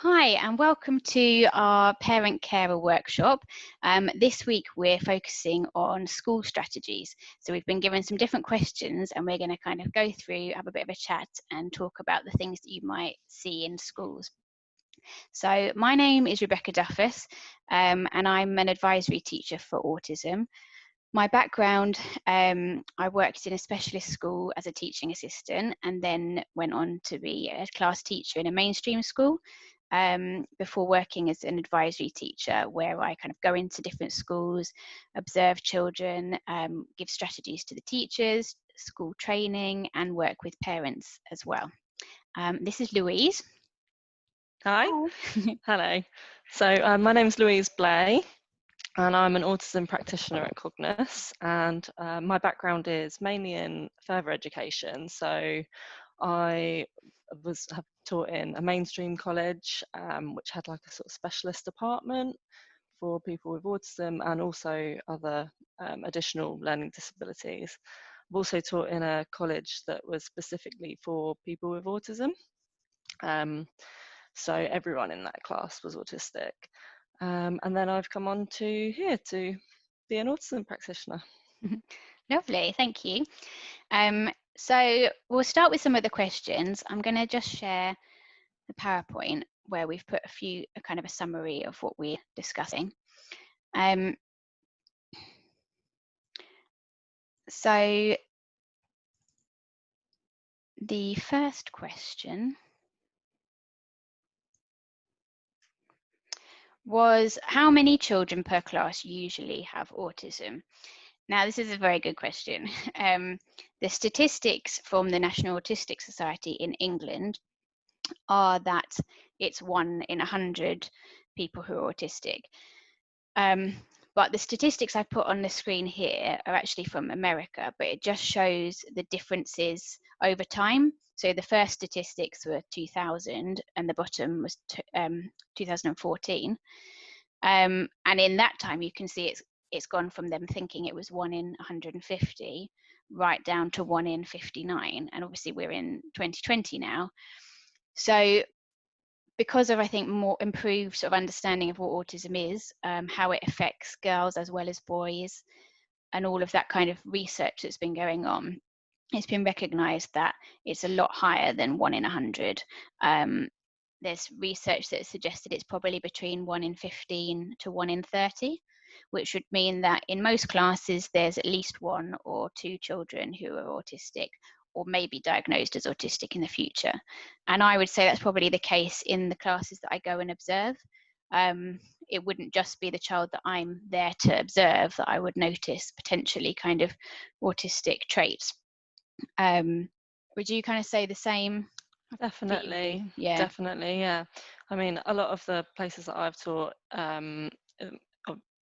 Hi, and welcome to our Parent Carer workshop. This week we're focusing on school strategies. So we've been given some different questions and we're going to kind of go through, have a bit of a chat and talk about the things that you might see in schools. So my name is Rebecca Duffus and I'm an advisory teacher for autism. My background, I worked in a specialist school as a teaching assistant and then went on to be a class teacher in a mainstream school before working as an advisory teacher, where I kind of go into different schools, observe children, give strategies to the teachers, school training, and work with parents as well. This is Louise. Hi. Hello. So my name is Louise Blay and I'm an autism practitioner at Cognos, and my background is mainly in further education. So I have taught in a mainstream college which had like a sort of specialist department for people with autism and also other additional learning disabilities. I've also taught in a college that was specifically for people with autism. So everyone in that class was autistic. And then I've come on to here to be an autism practitioner. Lovely, thank you. So we'll start with some of the questions. I'm going to just share the PowerPoint where we've put a kind of a summary of what we're discussing. So the first question was, how many children per class usually have autism? Now, this is a very good question. The statistics from the National Autistic Society in England are that it's 1 in 100 people who are autistic. But the statistics I put on the screen here are actually from America, but it just shows the differences over time. So the first statistics were 2000 and the bottom was 2014. And in that time, you can see it's gone from them thinking it was 1 in 150 right down to 1 in 59. And obviously we're in 2020 now. So because of, I think, more improved sort of understanding of what autism is, how it affects girls as well as boys, and all of that kind of research that's been going on, it's been recognised that it's a lot higher than 1 in 100. There's research that suggested it's probably between 1 in 15 to 1 in 30, which would mean that in most classes there's at least 1 or 2 children who are autistic or may be diagnosed as autistic in the future. And I would say that's probably the case in the classes that I go and observe. It wouldn't just be the child that I'm there to observe that I would notice potentially kind of autistic traits. Would you kind of say the same? Definitely, Yeah. definitely, yeah. I mean, a lot of the places that I've taught,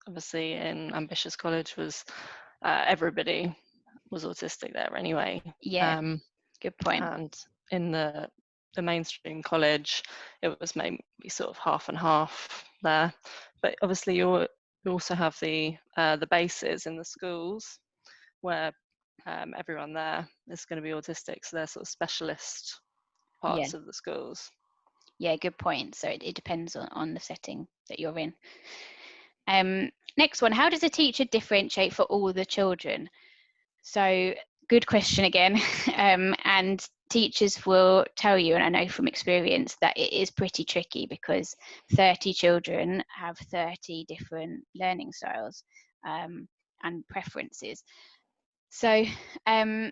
obviously in Ambitious College, was everybody was autistic there anyway. Yeah, good point. And in the mainstream college, it was maybe sort of half and half there. But obviously, you also have the bases in the schools where everyone there is going to be autistic, so they're sort of specialist parts of the schools. Yeah, good point. So it depends on the setting that you're in. Next one, how does a teacher differentiate for all the children? So good question again. And teachers will tell you, and I know from experience, that it is pretty tricky because 30 children have 30 different learning styles and preferences. So a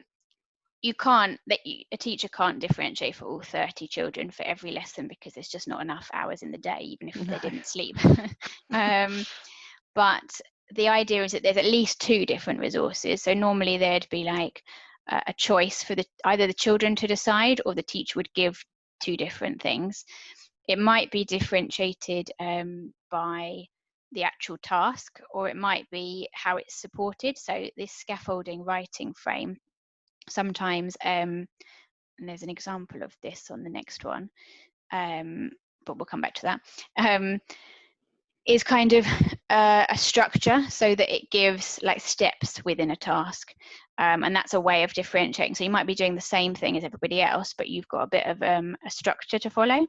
teacher can't differentiate for all 30 children for every lesson because there's just not enough hours in the day, even if they didn't sleep. But the idea is that there's at least 2 different resources. So normally there'd be like a choice for either the children to decide, or the teacher would give 2 different things. It might be differentiated by the actual task, or it might be how it's supported. So this scaffolding writing frame, sometimes, and there's an example of this on the next one, but we'll come back to that, is kind of a structure so that it gives like steps within a task, and that's a way of differentiating. So you might be doing the same thing as everybody else, but you've got a bit of a structure to follow.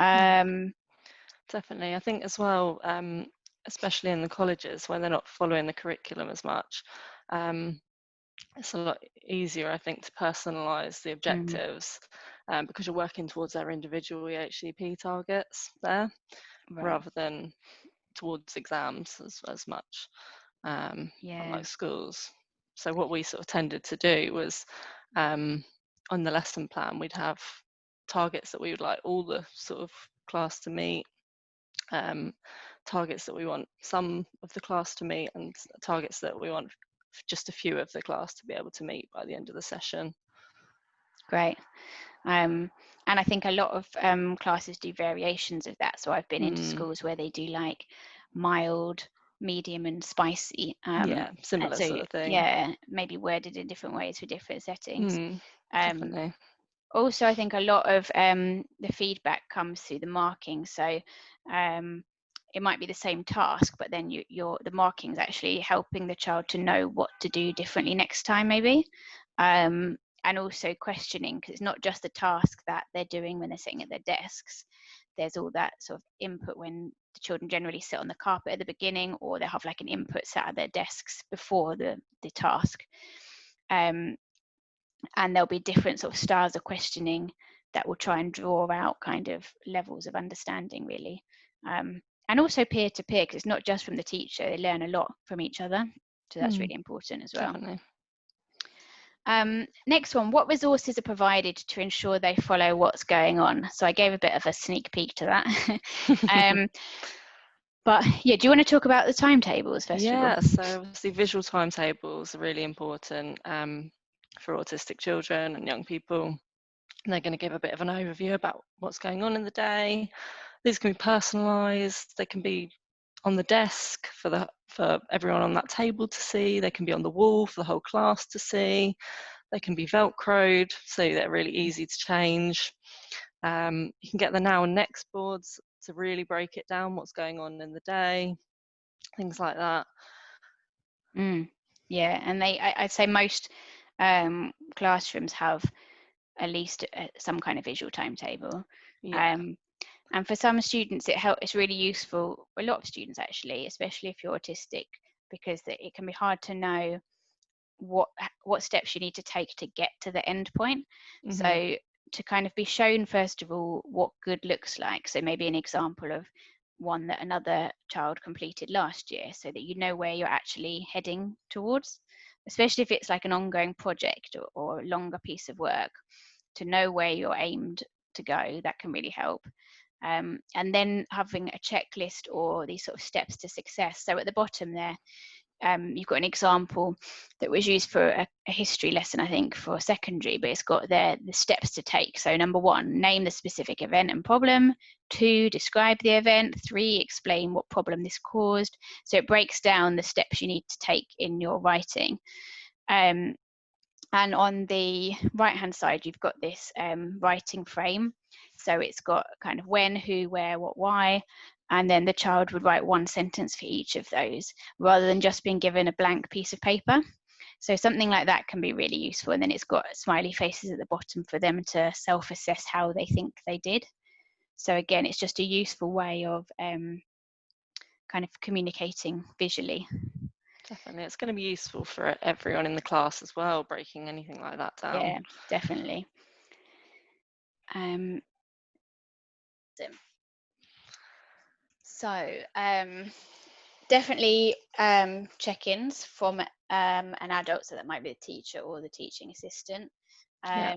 Definitely. I think as well, especially in the colleges where they're not following the curriculum as much, it's a lot easier, I think, to personalise the Mm, objectives because you're working towards their individual EHCP targets there right. rather than towards exams as much, Yeah. unlike schools. So what we sort of tended to do was on the lesson plan, we'd have targets that we would like all the sort of class to meet, targets that we want some of the class to meet, and targets that we want just a few of the class to be able to meet by the end of the session. Great. And I think a lot of classes do variations of that. So I've been into schools where they do like mild, medium, and spicy. Yeah, And similar so, sort of thing. yeah, maybe worded in different ways for different settings. Um, Definitely. Also, I think a lot of the feedback comes through the marking. So it might be the same task, but then the marking is actually helping the child to know what to do differently next time, maybe. And also questioning, because it's not just the task that they're doing when they're sitting at their desks. There's all that sort of input when the children generally sit on the carpet at the beginning, or they have like an input sat at their desks before the task. And there'll be different sort of styles of questioning that will try and draw out kind of levels of understanding, really. And also peer to peer, because it's not just from the teacher, they learn a lot from each other, so that's really important as well. Definitely. Next one, what resources are provided to ensure they follow what's going on? So I gave a bit of a sneak peek to that. But yeah, do you want to talk about the timetables first of all? Yeah, so obviously visual timetables are really important for autistic children and young people. And they're going to give a bit of an overview about what's going on in the day. These can be personalised. They can be on the desk for everyone on that table to see. They can be on the wall for the whole class to see. They can be velcroed, so they're really easy to change. You can get the now and next boards to really break it down, what's going on in the day, things like that. Yeah, and I'd say most classrooms have at least some kind of visual timetable. Yeah. And for some students, it's really useful. A lot of students actually, especially if you're autistic, because it can be hard to know what steps you need to take to get to the end point. So to kind of be shown first of all what good looks like. So maybe an example of one that another child completed last year, so that you know where you're actually heading towards, especially if it's like an ongoing project or a longer piece of work. To know where you're aimed to go, that can really help. And then having a checklist or these sort of steps to success. So at the bottom there, you've got an example that was used for a history lesson, I think, for secondary, but it's got there the steps to take. So number 1, name the specific event and problem. 2, describe the event. 3, explain what problem this caused. So it breaks down the steps you need to take in your writing. And on the right hand side, you've got this writing frame. So it's got kind of when, who, where, what, why, and then the child would write one sentence for each of those, rather than just being given a blank piece of paper. So something like that can be really useful. And then it's got smiley faces at the bottom for them to self-assess how they think they did. So again, it's just a useful way of kind of communicating visually. Definitely. It's going to be useful for everyone in the class as well, breaking anything like that down. Yeah, definitely. So definitely check-ins from an adult, so that might be the teacher or the teaching assistant, Yeah.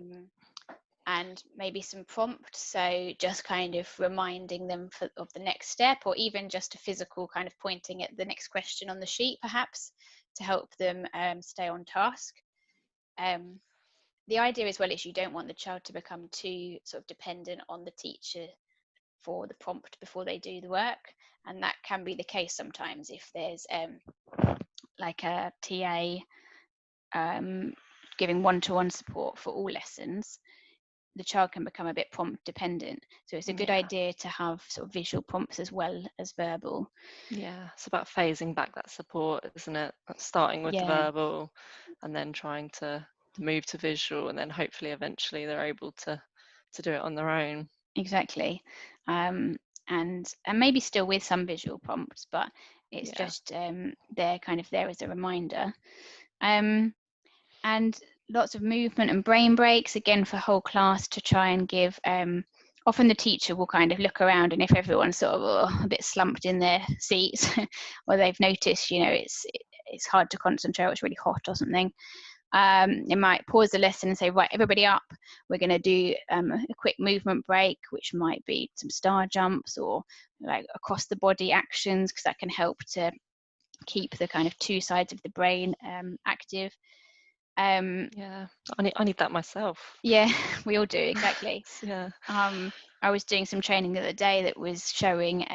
and maybe some prompts, so just kind of reminding them of the next step, or even just a physical kind of pointing at the next question on the sheet perhaps, to help them stay on task. The idea as well is you don't want the child to become too sort of dependent on the teacher for the prompt before they do the work, and that can be the case sometimes if there's like a TA giving one-to-one support for all lessons. The child can become a bit prompt dependent, so it's a good idea to have sort of visual prompts as well as verbal. Yeah, it's about phasing back that support, isn't it? Starting with the Yeah, verbal and then trying to move to visual, and then hopefully eventually they're able to do it on their own. exactly. And maybe still with some visual prompts, but it's Yeah. just they're kind of there as a reminder. And lots of movement and brain breaks, again, for whole class to try and give. Often the teacher will kind of look around, and if everyone's sort of a bit slumped in their seats, or they've noticed, it's hard to concentrate, or it's really hot or something, it might pause the lesson and say, right, everybody up, we're going to do a quick movement break, which might be some star jumps or like across the body actions, because that can help to keep the kind of two sides of the brain active. Yeah, I need that myself. Yeah, we all do, exactly. Yeah. I was doing some training the other day that was showing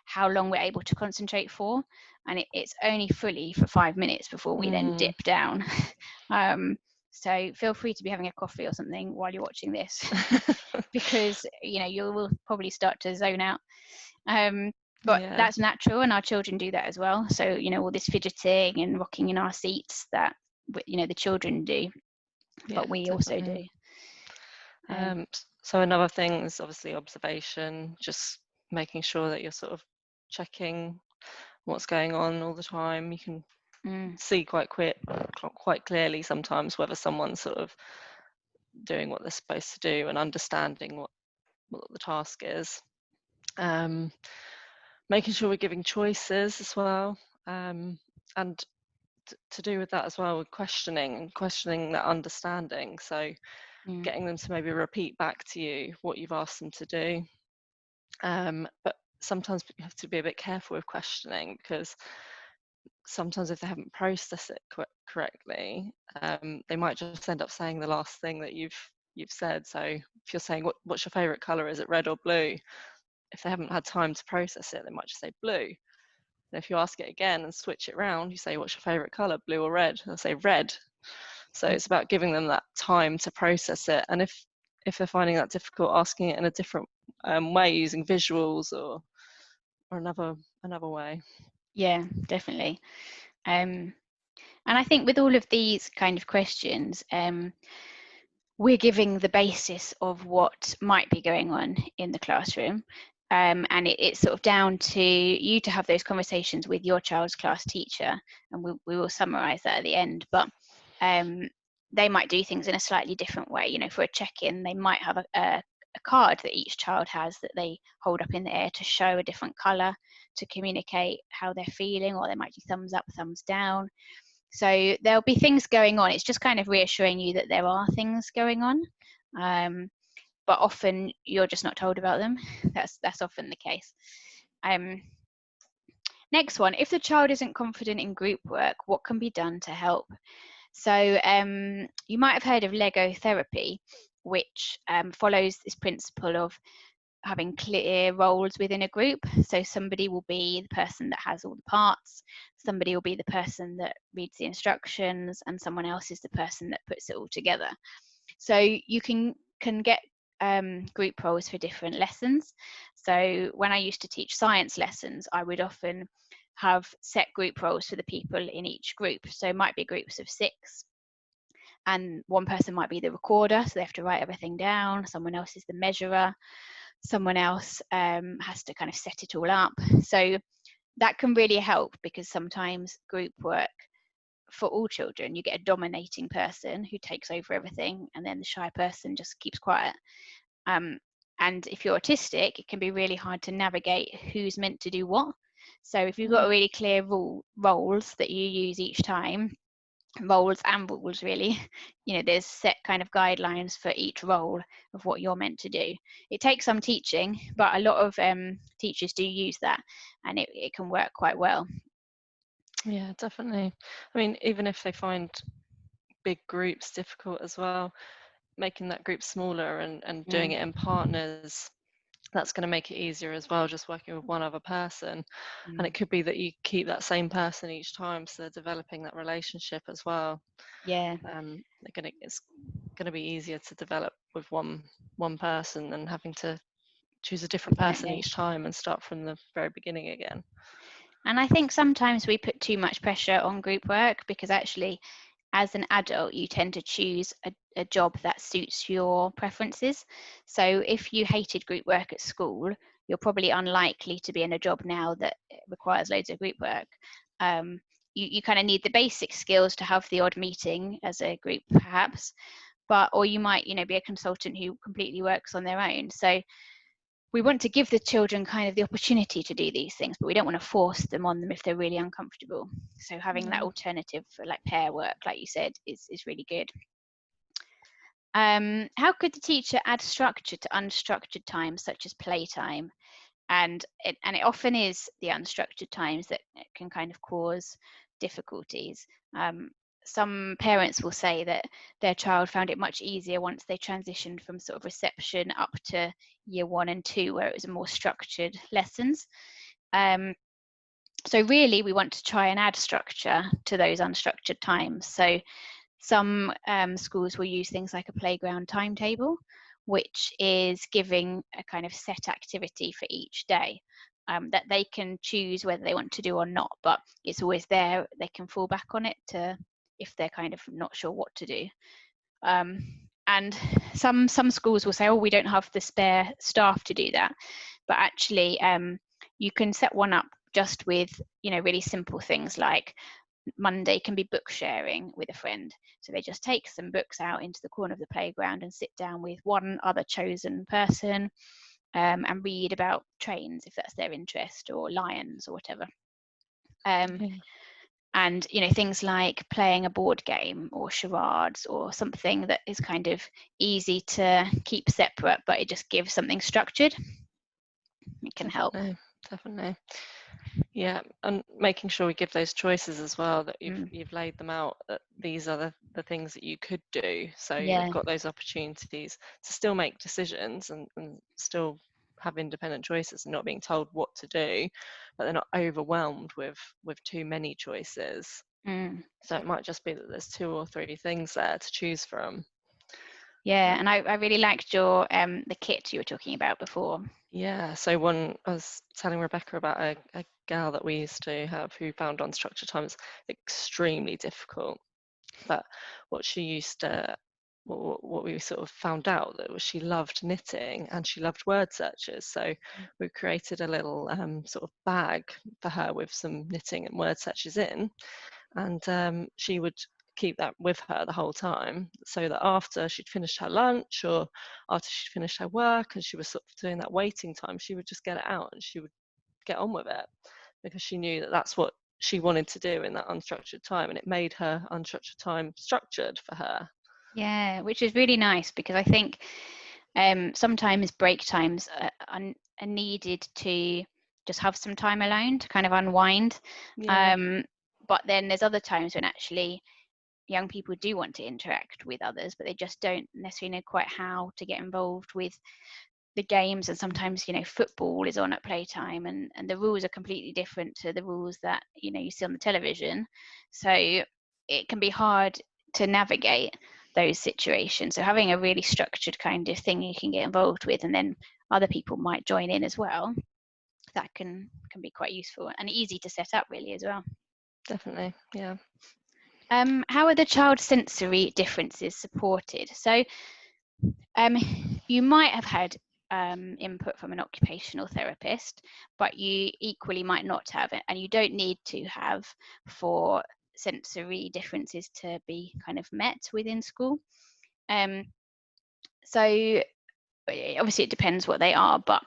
how long we're able to concentrate for, and it's only fully for 5 minutes before we then dip down. So feel free to be having a coffee or something while you're watching this, because you will probably start to zone out. But Yeah. that's natural, and our children do that as well. So all this fidgeting and rocking in our seats that the children do, Yeah, but we also do. definitely. So another thing is obviously observation, just making sure that you're sort of checking what's going on all the time. You can see quite clearly sometimes whether someone's sort of doing what they're supposed to do and understanding what the task is. Making sure we're giving choices as well, and to do with that as well, with questioning that understanding. So getting them to maybe repeat back to you what you've asked them to do. But sometimes you have to be a bit careful with questioning, because sometimes if they haven't processed it correctly, they might just end up saying the last thing that you've said. So if you're saying what's your favorite color, is it red or blue? If they haven't had time to process it, they might just say blue. And if you ask it again and switch it around, you say, what's your favorite color, blue or red? They'll say red. So it's about giving them that time to process it. And if they're finding that difficult, asking it in a different way, using visuals or another way. Yeah, definitely. And I think with all of these kind of questions, we're giving the basis of what might be going on in the classroom. And it's sort of down to you to have those conversations with your child's class teacher, and we will summarize that at the end. But they might do things in a slightly different way. For a check-in, they might have a card that each child has that they hold up in the air to show a different color to communicate how they're feeling, or they might do thumbs up, thumbs down. So there'll be things going on. It's just kind of reassuring you that there are things going on, but often you're just not told about them. That's often the case. Next one, if the child isn't confident in group work, what can be done to help? So you might have heard of Lego therapy, which follows this principle of having clear roles within a group. So somebody will be the person that has all the parts, somebody will be the person that reads the instructions, and someone else is the person that puts it all together. So you can get group roles for different lessons. So when I used to teach science lessons, I would often have set group roles for the people in each group. So it might be groups of 6, and one person might be the recorder, so they have to write everything down. Someone else is the measurer. Someone else has to kind of set it all up. So that can really help, because sometimes group work, for all children, you get a dominating person who takes over everything, and then the shy person just keeps quiet. And if you're autistic, it can be really hard to navigate who's meant to do what. So if you've got really clear roles that you use each time, roles and rules really, there's set kind of guidelines for each role of what you're meant to do. It takes some teaching, but a lot of teachers do use that, and it can work quite well. Yeah, definitely. I mean, even if they find big groups difficult as well, making that group smaller and doing it in partners, that's going to make it easier as well, just working with one other person. And it could be that you keep that same person each time, so they're developing that relationship as well. Yeah. It's going to be easier to develop with one person than having to choose a different person each time and start from the very beginning again. And I think sometimes we put too much pressure on group work, because actually as an adult, you tend to choose a job that suits your preferences. So if you hated group work at school, you're probably unlikely to be in a job now that requires loads of group work. You kind of need the basic skills to have the odd meeting as a group, perhaps, or you might, be a consultant who completely works on their own. So we want to give the children kind of the opportunity to do these things, but we don't want to force them on them if they're really uncomfortable. So having that alternative for like pair work, like you said, is really good. How could the teacher add structure to unstructured times, such as playtime? And it often is the unstructured times that can kind of cause difficulties. Some parents will say that their child found it much easier once they transitioned from sort of reception up to year 1 and 2, where it was a more structured lessons. So really, we want to try and add structure to those unstructured times. So some schools will use things like a playground timetable, which is giving a kind of set activity for each day that they can choose whether they want to do or not, but it's always there. They can fall back on it if they're kind of not sure what to do. And some schools will say, oh, we don't have the spare staff to do that. But actually, you can set one up just with, really simple things like Monday can be book sharing with a friend. So they just take some books out into the corner of the playground and sit down with one other chosen person and read about trains if that's their interest, or lions or whatever. And things like playing a board game or charades or something that is kind of easy to keep separate, but it just gives something structured. It can help. Definitely. Yeah, and making sure we give those choices as well, that you've laid them out, that these are the things that you could do. So they've got those opportunities to still make decisions and still have independent choices and not being told what to do, but they're not overwhelmed with too many choices. So it might just be that there's 2 or 3 things there to choose from. Yeah, and I really liked your the kit you were talking about before. Yeah, so I was telling Rebecca about a girl that we used to have who found unstructured times extremely difficult. But what she used to, what we sort of found out, that was she loved knitting and she loved word searches. So we created a little sort of bag for her with some knitting and word searches in, and she would keep that with her the whole time, so that after she'd finished her lunch or after she'd finished her work and she was sort of doing that waiting time, she would just get it out and she would get on with it, because she knew that that's what she wanted to do in that unstructured time, and it made her unstructured time structured for her. Yeah, which is really nice, because I think sometimes break times are needed to just have some time alone to kind of unwind. But then there's other times when actually young people do want to interact with others, but they just don't necessarily know quite how to get involved with the games. And sometimes football is on at playtime, and the rules are completely different to the rules that you see on the television, so it can be hard to navigate those situations. So having a really structured kind of thing you can get involved with, and then other people might join in as well, that can be quite useful and easy to set up really as well. Definitely, yeah. How are the child sensory differences supported? So you might have had input from an occupational therapist, but you equally might not have it, and you don't need to have for sensory differences to be kind of met within school. So obviously it depends what they are, but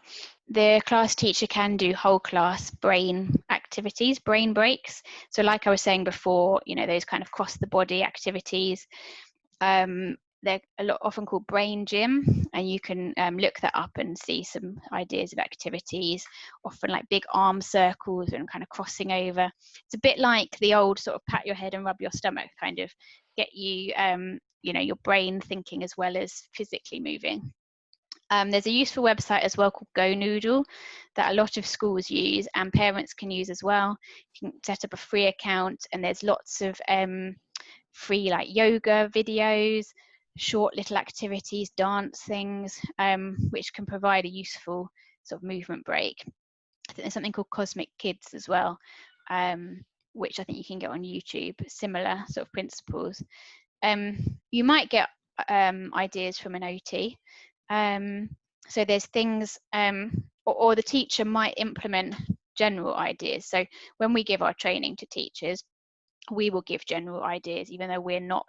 the class teacher can do whole class brain activities, brain breaks. So like I was saying before, those kind of cross the body activities, they're often called brain gym, and you can look that up and see some ideas of activities, often like big arm circles and kind of crossing over. It's a bit like the old sort of pat your head and rub your stomach, kind of get you your brain thinking as well as physically moving. There's a useful website as well called Go Noodle that a lot of schools use and parents can use as well. You can set up a free account, and there's lots of free like yoga videos, short little activities, dance things, which can provide a useful sort of movement break. I think there's something called Cosmic Kids as well, which I think you can get on YouTube, similar sort of principles. You might get ideas from an OT. So there's things, or the teacher might implement general ideas. So when we give our training to teachers, we will give general ideas, even though we're not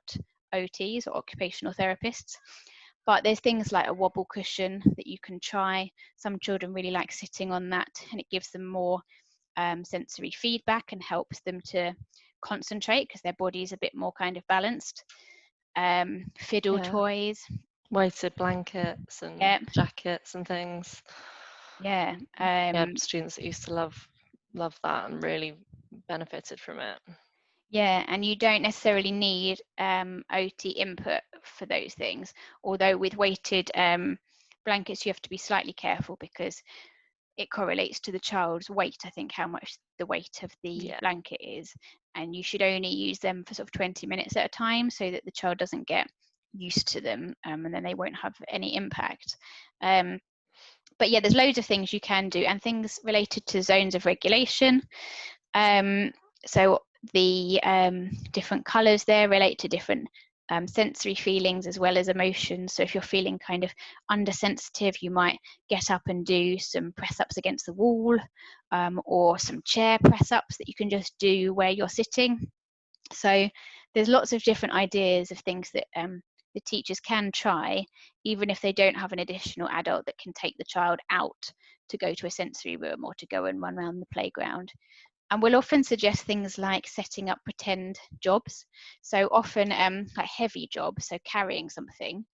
OTs or occupational therapists. But there's things like a wobble cushion that you can try. Some children really like sitting on that, and it gives them more sensory feedback and helps them to concentrate because their body is a bit more kind of balanced. Fiddle toys. Weighted blankets and jackets and things. Yeah. Students that used to love that and really benefited from it. Yeah, and you don't necessarily need OT input for those things. Although with weighted blankets, you have to be slightly careful because it correlates to the child's weight, I think, how much the weight of the blanket is. And you should only use them for sort of 20 minutes at a time so that the child doesn't get used to them, and then they won't have any impact. But yeah, there's loads of things you can do, and things related to zones of regulation. So the different colours there relate to different sensory feelings as well as emotions. So if you're feeling kind of undersensitive, you might get up and do some press ups against the wall, or some chair press ups that you can just do where you're sitting. So there's lots of different ideas of things that the teachers can try, even if they don't have an additional adult that can take the child out to go to a sensory room or to go and run around the playground. And we'll often suggest things like setting up pretend jobs. So often like heavy jobs, so carrying something,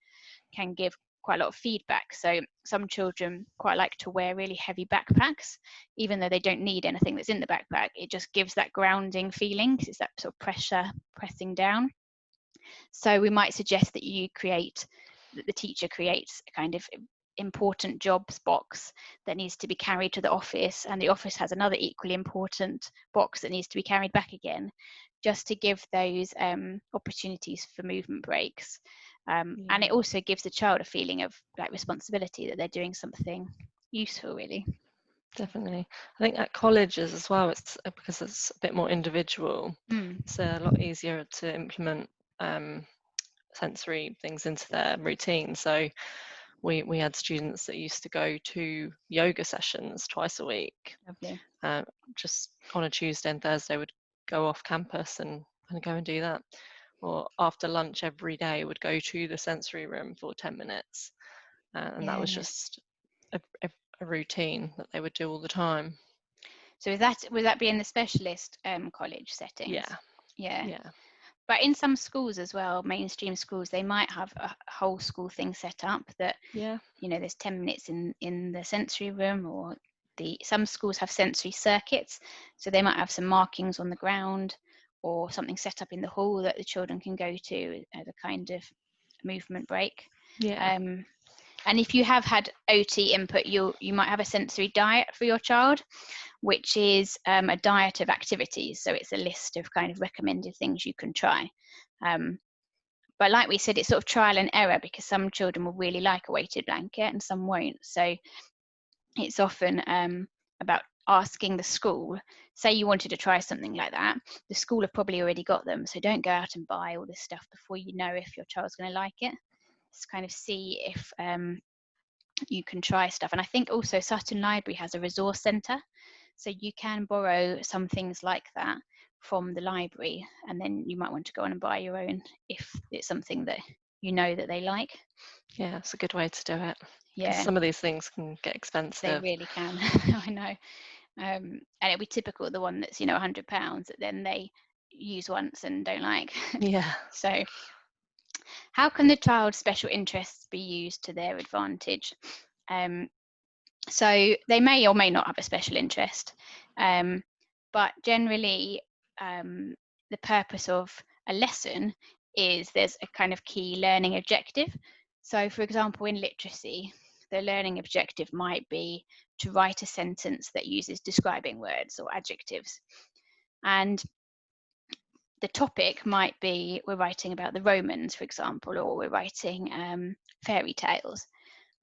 can give quite a lot of feedback. So some children quite like to wear really heavy backpacks, even though they don't need anything that's in the backpack. It just gives that grounding feeling because it's that sort of pressure pressing down. So we might suggest that the teacher creates a kind of important jobs box that needs to be carried to the office, and the office has another equally important box that needs to be carried back again, just to give those opportunities for movement breaks. And it also gives the child a feeling of like responsibility, that they're doing something useful, really. Definitely. I think at colleges as well, it's because it's a bit more individual. It's a lot easier to implement sensory things into their routine. So we had students that used to go to yoga sessions twice a week. Lovely. Just on a Tuesday and Thursday would go off campus and go and do that. Or after lunch every day would go to the sensory room for 10 minutes. And that was just a routine that they would do all the time. So would that be in the specialist college settings? Yeah. But in some schools as well, mainstream schools, they might have a whole school thing set up that, there's 10 minutes in the sensory room, or some schools have sensory circuits. So they might have some markings on the ground or something set up in the hall that the children can go to as a kind of movement break. And if you have had OT input, you might have a sensory diet for your child, which is a diet of activities. So it's a list of kind of recommended things you can try. But like we said, it's sort of trial and error, because some children will really like a weighted blanket and some won't. So it's often about asking the school. Say you wanted to try something like that, the school have probably already got them. So don't go out and buy all this stuff before you know if your child's going to like it. Just kind of see if you can try stuff. And I think also Sutton Library has a resource centre, so you can borrow some things like that from the library, and then you might want to go on and buy your own if it's something that that they like. Yeah, it's a good way to do it. Yeah, some of these things can get expensive. They really can. I know. And it'll be typical, the one that's £100 that then they use once and don't like. Yeah. So how can the child's special interests be used to their advantage? So they may or may not have a special interest, but generally the purpose of a lesson is there's a kind of key learning objective. So for example, in literacy, the learning objective might be to write a sentence that uses describing words or adjectives. And the topic might be, we're writing about the Romans, for example, or we're writing fairy tales.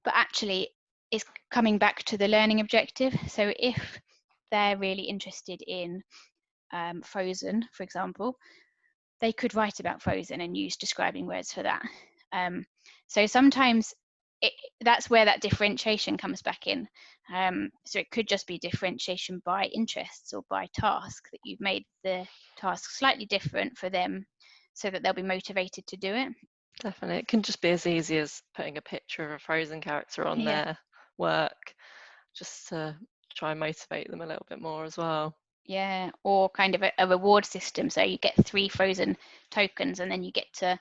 But actually, it's coming back to the learning objective. So if they're really interested in Frozen, for example, they could write about Frozen and use describing words for that. So sometimes that's where that differentiation comes back in. So it could just be differentiation by interests or by task, that you've made the task slightly different for them so that they'll be motivated to do it. Definitely. It can just be as easy as putting a picture of a Frozen character on Yeah. their work, just to try and motivate them a little bit more as well. Yeah, or kind of a reward system. So you get 3 Frozen tokens, and then you get to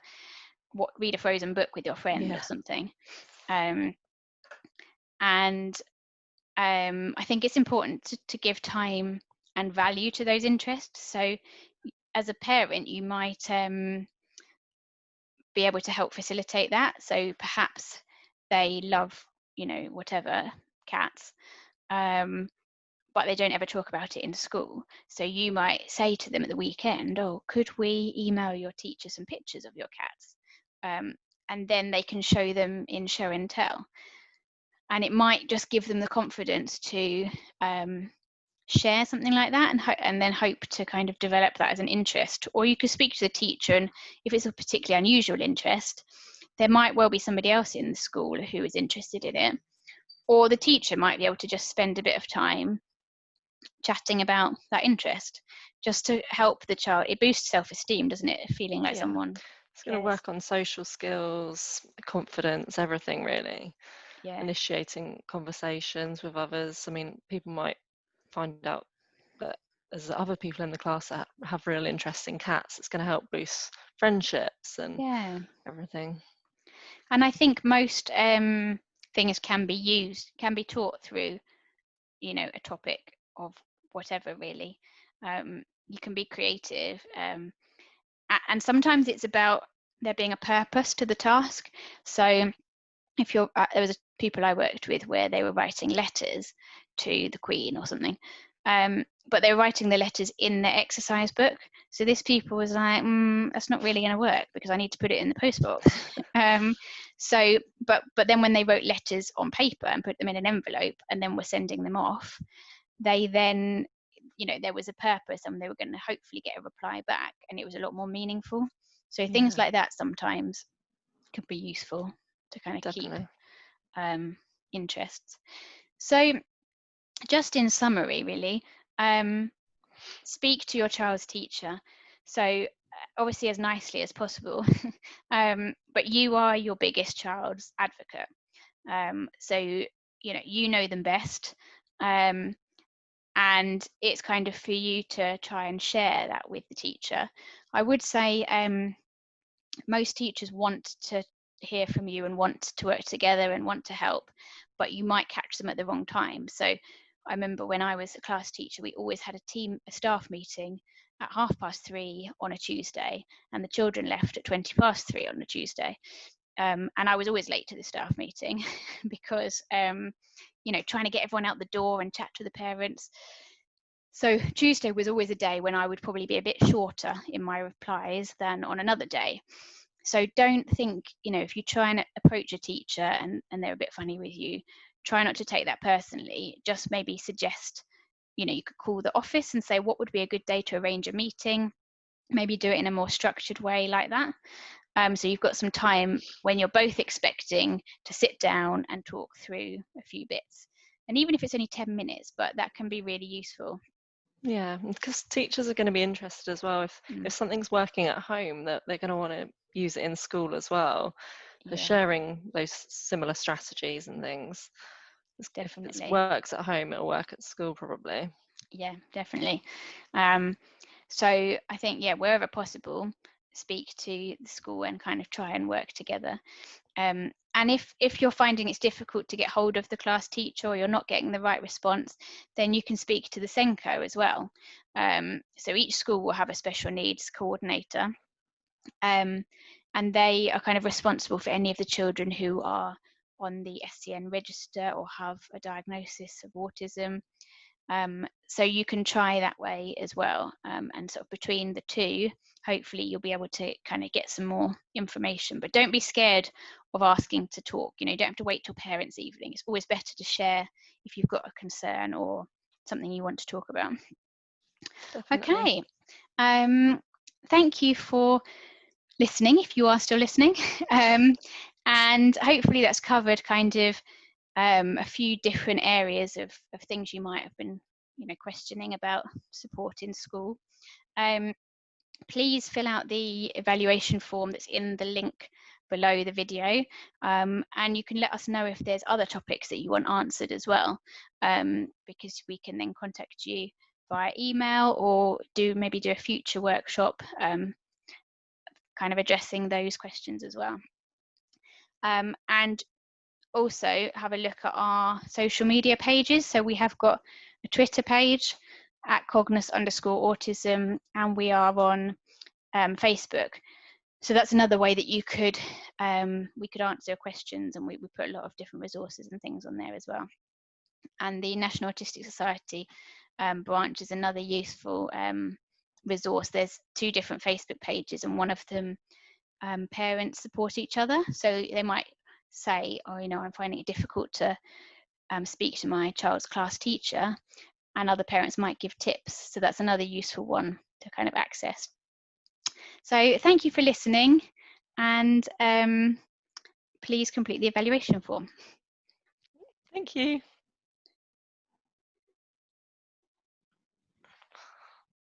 read a Frozen book with your friend or something. And I think it's important to give time and value to those interests. So as a parent, you might be able to help facilitate that. So perhaps they love, whatever, cats, but they don't ever talk about it in school. So you might say to them at the weekend, oh, could we email your teacher some pictures of your cats? And then they can show them in show and tell. And it might just give them the confidence to share something like that, and then hope to kind of develop that as an interest. Or you could speak to the teacher, and if it's a particularly unusual interest, there might well be somebody else in the school who is interested in it. Or the teacher might be able to just spend a bit of time chatting about that interest, just to help the child. It boosts self-esteem, doesn't it? Feeling like someone It's going to cares. work on social skills, confidence, everything really. Yeah. Initiating conversations with others. I mean, people might find out that there's other people in the class that have real interest in cats. It's going to help boost friendships and everything. And I think most things can be taught through, a topic of whatever, really. You can be creative, and sometimes it's about there being a purpose to the task. So if you're there was people I worked with where they were writing letters to the Queen or something, but they were writing the letters in their exercise book. So this people was like, that's not really going to work because I need to put it in the postbox. So but then when they wrote letters on paper and put them in an envelope and then were sending them off, they then, there was a purpose, and they were going to hopefully get a reply back, and it was a lot more meaningful. So things like that sometimes could be useful to kind of keep interests. So just in summary, really, speak to your child's teacher. So obviously as nicely as possible, but you are your biggest child's advocate. So you know them best, and it's kind of for you to try and share that with the teacher. I would say most teachers want to hear from you and want to work together and want to help, but you might catch them at the wrong time. So I remember when I was a class teacher, we always had a staff meeting at 3:30 on a Tuesday, and the children left at 3:20 on a Tuesday. And I was always late to the staff meeting because, trying to get everyone out the door and chat to the parents. So Tuesday was always a day when I would probably be a bit shorter in my replies than on another day. So don't think, if you try and approach a teacher and they're a bit funny with you, try not to take that personally. Just maybe suggest, you could call the office and say, what would be a good day to arrange a meeting? Maybe do it in a more structured way like that. So you've got some time when you're both expecting to sit down and talk through a few bits. And even if it's only 10 minutes, but that can be really useful. Yeah, because teachers are going to be interested as well. If something's working at home, that they're going to want to use it in school as well. So sharing those similar strategies and things. Definitely. If it works at home, it'll work at school probably. Yeah, definitely. So I think, wherever possible, speak to the school and kind of try and work together. And if you're finding it's difficult to get hold of the class teacher, or you're not getting the right response, then you can speak to the SENCO as well. So each school will have a special needs coordinator, and they are kind of responsible for any of the children who are on the SCN register or have a diagnosis of autism. So you can try that way as well, and sort of between the two, hopefully you'll be able to kind of get some more information. But don't be scared of asking to talk. You don't have to wait till parents' evening. It's always better to share if you've got a concern or something you want to talk about. Definitely. Okay. Thank you for listening, if you are still listening. And hopefully that's covered kind of a few different areas of things you might have been, questioning about support in school. Please fill out the evaluation form that's in the link below the video, and you can let us know if there's other topics that you want answered as well, because we can then contact you via email or maybe do a future workshop kind of addressing those questions as well. And also have a look at our social media pages. So we have got a Twitter page at Cognos_autism, and we are on Facebook. So that's another way that you could we could answer questions, and we put a lot of different resources and things on there as well. And the National Autistic Society branch is another useful resource. There's 2 different Facebook pages, and one of them parents support each other. So they might say, oh, I'm finding it difficult to speak to my child's class teacher, and other parents might give tips. So that's another useful one to kind of access. So thank you for listening, and please complete the evaluation form. Thank you.